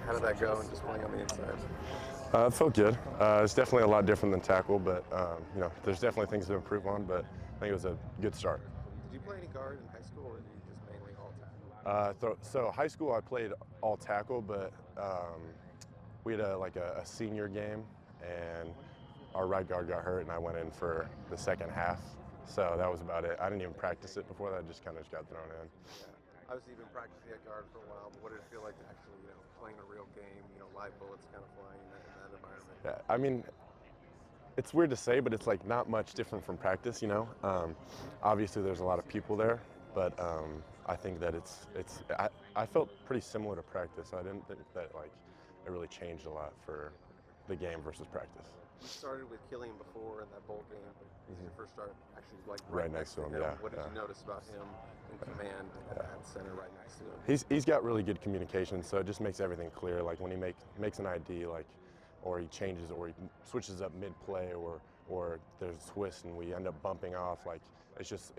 How did that go and just playing on the inside? It felt good. It's definitely a lot different than tackle, but there's definitely things to improve on. But I think it was a good start. Did you play any guard in high school, or were you just mainly all tackle? So high school I played all tackle, but we had a senior game, and our right guard got hurt, and I went in for the second half. So that was about it. I didn't even practice it before that. I just kind of just got thrown in. Yeah. Obviously, you've been practicing at guard for a while, but what did it feel like to actually, playing a real game, live bullets kind of flying in that environment? Yeah, I mean, it's weird to say, but it's like not much different from practice, you know. Obviously, there's a lot of people there, but I think that I felt pretty similar to practice. I didn't think that it really changed a lot for the game versus practice. You started with Killian before in that bowl game, but this is your first start actually Right next to him. Yeah. What did you notice about him in command at center right next to him? He's got really good communication, so it just makes everything clear. Like when he makes an ID, or he changes, or he switches up mid-play, or there's a twist and we end up bumping off. It's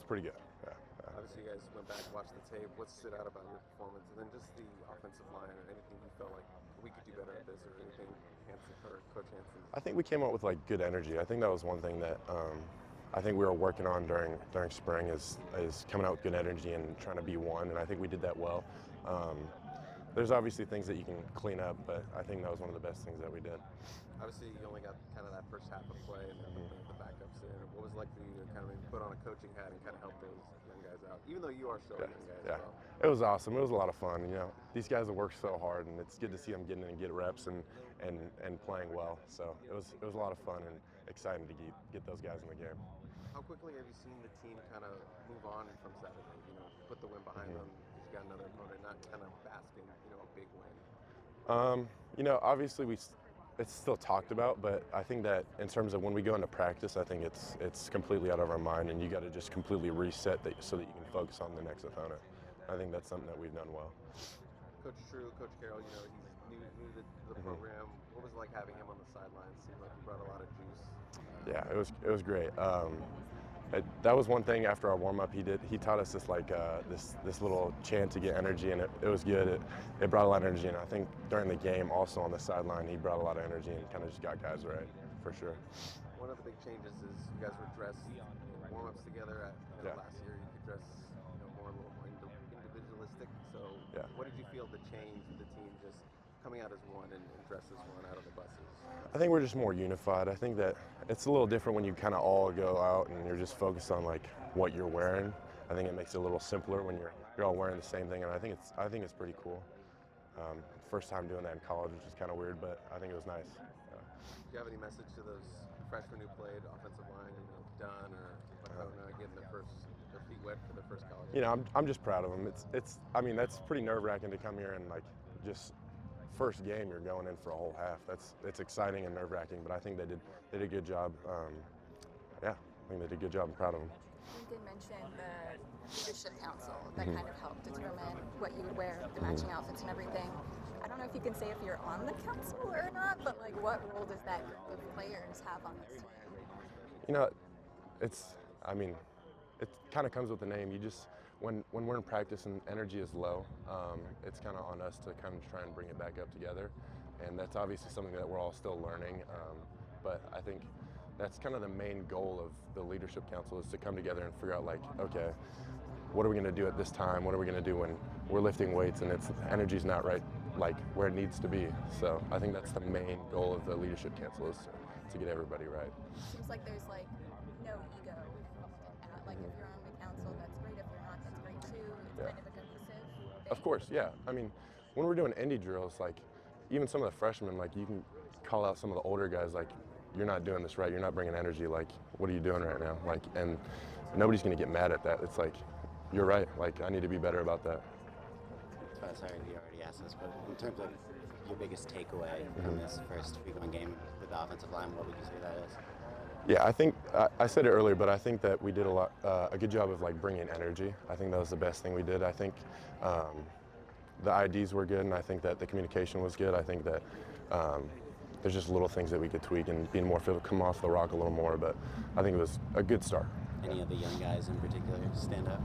pretty good. Yeah. Obviously, you guys went back and watched the tape. What stood out about your performance, and then just the offensive line, or anything you felt like we could do better at this, or anything Hanson or Coach Hanson? I think we came out with good energy. I think that was one thing that I think we were working on during spring is coming out with good energy and trying to be one, and I think we did that well. There's obviously things that you can clean up, but I think that was one of the best things that we did. Obviously, you only got kind of that first half of play, and then the backups in. What was it like for you to kind of maybe put on a coaching hat and kind of help those young guys out, even though you are still young guys? Yeah, as well? It was awesome. It was a lot of fun. These guys have worked so hard, and it's good to see them getting in and get reps and playing well. So it was a lot of fun and exciting to get those guys in the game. How quickly have you seen the team kind of move on from Saturday? Put the win behind them because you got another opponent, not kind of basking, a big win. Obviously it's still talked about, but I think that in terms of when we go into practice, I think it's completely out of our mind, and you got to just completely reset that so that you can focus on the next opponent. I think that's something that we've done well. Coach True, Coach Carroll, he's new to the program. What was it like having him on the sidelines? Seemed like he brought a lot of juice. Yeah, it was great. That was one thing after our warm up. He taught us this little chant to get energy, and it was good. It brought a lot of energy, and I think during the game also on the sideline he brought a lot of energy and kind of just got guys right for sure. One of the big changes is you guys were dressed warm ups together. Last year you could dress a little more individualistic. So what did you feel the change of the team just coming out as one and dressed as one out of the buses? I think we're just more unified. I think that it's a little different when you kind of all go out and you're just focused on what you're wearing. I think it makes it a little simpler when you're all wearing the same thing, and I think it's pretty cool. First time doing that in college, which is kind of weird, but I think it was nice. Do you have any message to those freshmen who played offensive line, Dunn or Lakona, getting their feet wet for their first college? I'm just proud of them. I mean, that's pretty nerve-wracking to come here and just first game you're going in for a whole half. It's exciting and nerve-wracking, but I think they did a good job. I think they did a good job. I'm proud of them. You did mention the leadership council that kind of helped determine what you would wear, the matching outfits and everything. I don't know if you can say if you're on the council or not, but what role does that group of players have on this team? It kind of comes with the name. You just when we're in practice and energy is low, it's kind of on us to kind of try and bring it back up together, and that's obviously something that we're all still learning. But I think that's kind of the main goal of the leadership council, is to come together and figure out okay, what are we going to do at this time? What are we going to do when we're lifting weights and energy's not right, where it needs to be? So I think that's the main goal of the leadership council, is to get everybody right. Seems like there's no ego involved in that. If you're on the council, that's great. If you're not, that's great too. It's kind of a cohesive thing. Of course, yeah. I mean, when we're doing indie drills, even some of the freshmen, you can call out some of the older guys, you're not doing this right, you're not bringing energy, what are you doing right now? And nobody's going to get mad at that. It's you're right, I need to be better about that. Sorry, you already asked this, but in terms of your biggest takeaway from this first week-one game with the offensive line, what would you say that is? Yeah, I think I said it earlier, but I think that we did a good job of bringing energy. I think that was the best thing we did. I think the IDs were good, and I think that the communication was good. I think that there's just little things that we could tweak and being more physical, come off the rock a little more, but I think it was a good start. Any of the young guys in particular stand out?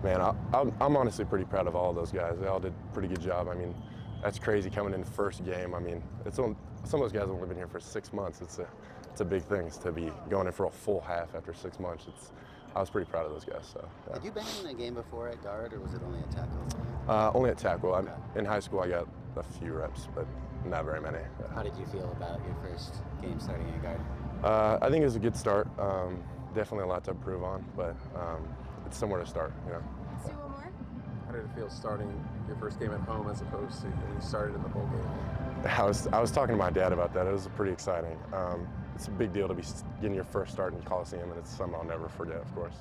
Man, I'm honestly pretty proud of all those guys. They all did a pretty good job. I mean, that's crazy coming in the first game. I mean, some of those guys have only been here for 6 months. It's a big thing to be going in for a full half after 6 months. I was pretty proud of those guys. So. Yeah. Had you been in a game before at guard, or was it only at tackle? Only at tackle. Okay. In high school, I got a few reps, but not very many. Yeah. How did you feel about your first game starting at guard? I think it was a good start. Definitely a lot to improve on, but it's somewhere to start. Let's do one more. How did it feel starting your first game at home as opposed to when you started in the bowl game? I was talking to my dad about that. It was pretty exciting. It's a big deal to be getting your first start in Coliseum, and it's something I'll never forget, of course.